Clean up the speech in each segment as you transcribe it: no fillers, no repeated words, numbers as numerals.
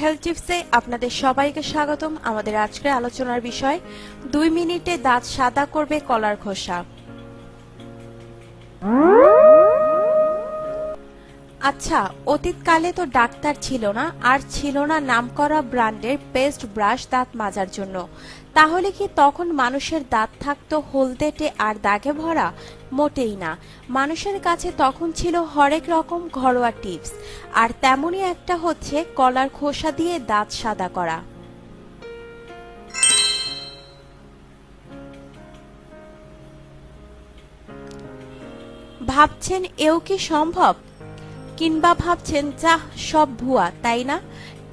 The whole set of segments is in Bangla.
হেলথ টিপসে আপনাদের সবাইকে স্বাগতম। আমাদের আজকের আলোচনার বিষয় 2 মিনিটে দাঁত সাদা করবে কলার খোসা। আচ্ছা, অতীতকালে তো ডাক্তার ছিল না, আর ছিল না নামকরা ব্র্যান্ডের পেস্ট ব্রাশ দাঁত মাজার জন্য। তাহলে কি তখন মানুষের দাঁত থাকতো হলদেটে আর দাগে ভরা? মোটেই না। মানুষের কাছে তখন ছিল হরেক রকম ঘরোয়া টিপস, আর তেমনই একটা হচ্ছে কলার খোসা দিয়ে দাঁত সাদা করা। ভাবছেন এও কি সম্ভব, কিংবা ভাবছেন যাহ সব ভুয়া, তাই না?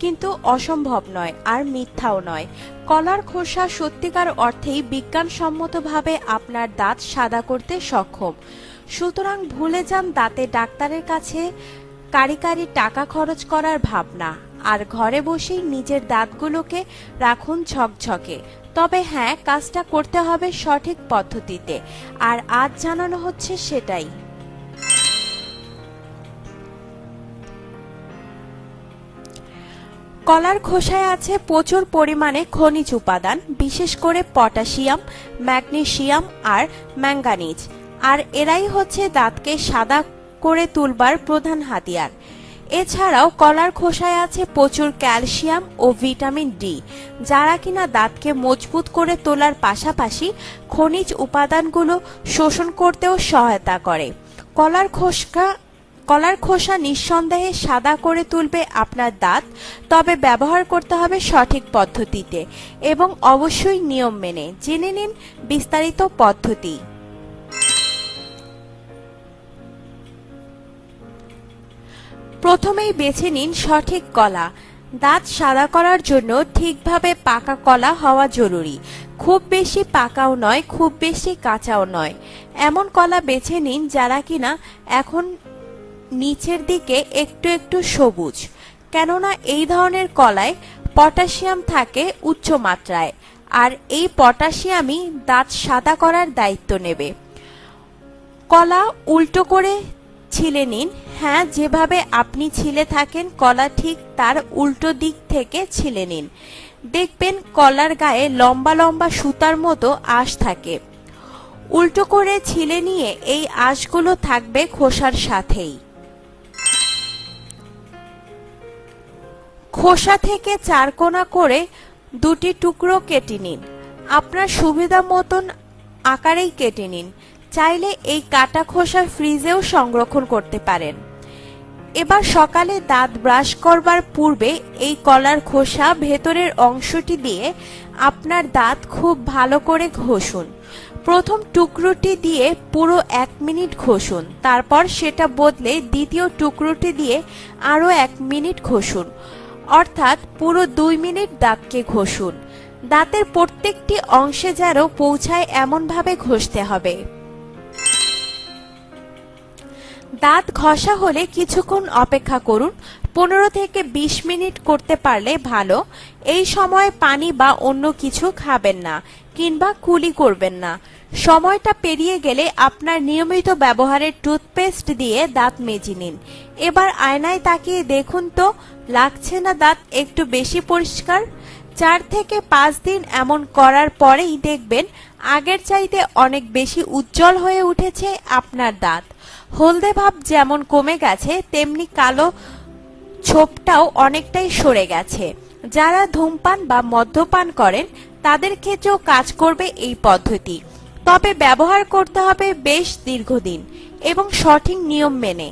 কিন্তু অসম্ভব নয় আর মিথ্যাও নয়। কলার খোসা সত্যিকার অর্থেই বিজ্ঞানসম্মতভাবে আপনার দাঁত সাদা করতে সক্ষম। সুতরাং ভুলে যান দাঁতে ডাক্তারের কাছে কারি কারি টাকা খরচ করার ভাবনা, আর ঘরে বসেই নিজের দাঁতগুলোকে রাখুন ঝকঝকে। তবে হ্যাঁ, কাজটা করতে হবে সঠিক পদ্ধতিতে, আর আজ জানানো হচ্ছে সেটাই। কলার খোসায় আছে প্রচুর পরিমাণে খনিজ উপাদান, বিশেষ করে পটাশিয়াম, ম্যাগনেসিয়াম আর ম্যাঙ্গানিজ, আর এরাই হচ্ছে দাঁতকে সাদা করে তুলবার প্রধান হাতিয়ার। এছাড়াও কলার খোসায় আছে প্রচুর ক্যালসিয়াম ও ভিটামিন ডি, যারা কিনা দাঁতকে মজবুত করে তোলার পাশাপাশি খনিজ উপাদানগুলো শোষণ করতেও সহায়তা করে। কলার খোসা নিঃসন্দেহে সাদা করে তুলবে আপনার দাঁত, তবে ব্যবহার করতে হবে সঠিক পদ্ধতিতে এবং অবশ্যই নিয়ম মেনে। জেনে নিন বিস্তারিত পদ্ধতি। প্রথমেই বেছে নিন সঠিক কলা। দাঁত সাদা করার জন্য ঠিকভাবে পাকা কলা হওয়া জরুরি। খুব বেশি পাকাও নয়, খুব বেশি কাঁচাও নয়। এমন কলা বেছে নিন যারা কিনা এখন নিচের দিকে একটু একটু সবুজ, কেননা এই ধরনের কলায় পটাশিয়াম থাকে উচ্চ মাত্রায়, আর এই পটাশিয়ামই দাঁত সাদা করার দায়িত্ব নেবে। কলা উল্টো করে ছিলে নিন। হ্যাঁ, যেভাবে আপনি ছিলে থাকেন কলা ঠিক তার উল্টো দিক থেকে ছিলে নিন। দেখবেন কলার গায়ে লম্বা লম্বা সুতার মতো আঁশ থাকে। উল্টো করে ছিলে নিয়ে এই আঁশগুলো থাকবে খোসার সাথেই। খোসা থেকে 4 কোনা করে 2টি টুকরো কেটে নিন। আপনার সুবিধা মতন আকারেই কেটে নিন। চাইলে এই কাটা খোসা ফ্রিজেও সংরক্ষণ করতে পারেন। এবার সকালে দাঁত ব্রাশ করবার পূর্বে এই কলার খোসা ভেতরের অংশটি দিয়ে আপনার দাঁত খুব ভালো করে ঘষুন। প্রথম টুকরোটি দিয়ে পুরো 1 মিনিট ঘষুন, তারপর সেটা বদলে দ্বিতীয় টুকরোটি দিয়ে আরও 1 মিনিট ঘষুন, অর্থাৎ পুরো 2 মিনিট দাঁতকে ঘষুন। দাঁতের প্রত্যেকটি অংশে যেন পৌঁছায় এমনভাবে ঘষতে হবে। দাঁত ঘষা হলে কিছুক্ষণ অপেক্ষা করুন। 15 থেকে 20 মিনিট করতে পারলে ভালো। এই সময় পানি বা অন্য কিছু খাবেন না, কিংবা কুলি করবেন না। সময়টা পেরিয়ে গেলে আপনার নিয়মিত ব্যবহারের টুথপেস্ট দিয়ে দাঁত মেজে নিন। এবার আয়নায় তাকিয়ে দেখুন তো লাগছে না দাঁত একটু বেশি পরিষ্কার? 4 থেকে 5 দিন এমন করার পরেই দেখবেন আগের চাইতে অনেক বেশি উজ্জ্বল হয়ে উঠেছে আপনার দাঁত। হলদে ভাব যেমন কমে গেছে, তেমনি কালো ছোপটাও অনেকটাই সরে গেছে। যারা ধূমপান বা মদ্যপান করেন তাদের ক্ষেত্রেও কাজ করবে এই পদ্ধতি, তবে ব্যবহার করতে হবে বেশ দীর্ঘদিন এবং সঠিক নিয়ম মেনে।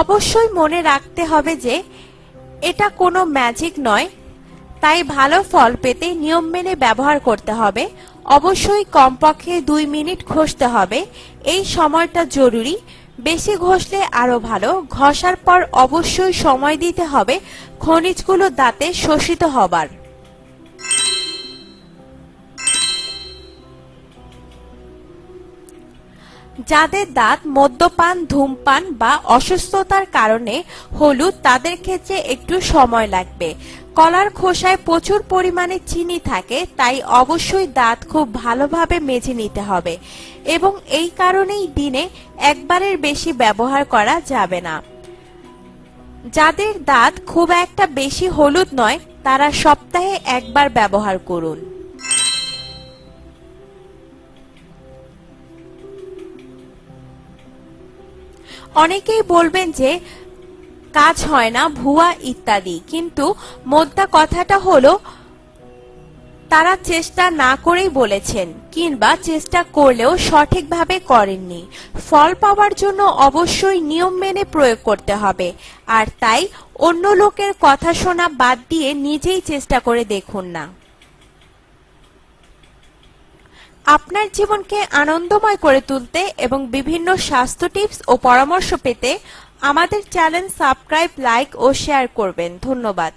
অবশ্যই মনে রাখতে হবে যে এটা কোনো ম্যাজিক নয়, তাই ভালো ফল পেতে নিয়ম মেনে ব্যবহার করতে হবে। অবশ্যই কমপক্ষে 2 মিনিট ঘষতে হবে। এই সময়টা জরুরি, বেশি ঘষলে আরো ভালো। ঘষার পর অবশ্যই সময় দিতে হবে খনিজগুলো দাঁতে শোষিত হবার। যাদের দাঁত মদ্যপান, ধূমপান বা অসুস্থতার কারণে হলুদ, তাদের ক্ষেত্রে একটু সময় লাগবে। কলার খোসায় প্রচুর পরিমাণে চিনি থাকে, তাই অবশ্যই দাঁত খুব ভালোভাবে মেজে নিতে হবে এবং এই কারণেই দিনে একবারের বেশি ব্যবহার করা যাবে না। যাদের দাঁত খুব একটা বেশি হলুদ নয়, তারা সপ্তাহে একবার ব্যবহার করুন। অনেকেই বলবেন যে কাজ হয় না, ভুয়া ইত্যাদি, কিন্তু মোদ্দা কথাটা হলো তারা চেষ্টা না করেই বলেছেন, কিংবা চেষ্টা করলেও সঠিকভাবে করেননি। ফল পাওয়ার জন্য অবশ্যই নিয়ম মেনে প্রয়োগ করতে হবে, আর তাই অন্য লোকের কথা শোনা বাদ দিয়ে নিজেই চেষ্টা করে দেখুন না। আপনার জীবনকে আনন্দময় করে তুলতে এবং বিভিন্ন স্বাস্থ্য টিপস ও পরামর্শ পেতে আমাদের চ্যানেল সাবস্ক্রাইব, লাইক ও শেয়ার করবেন। ধন্যবাদ।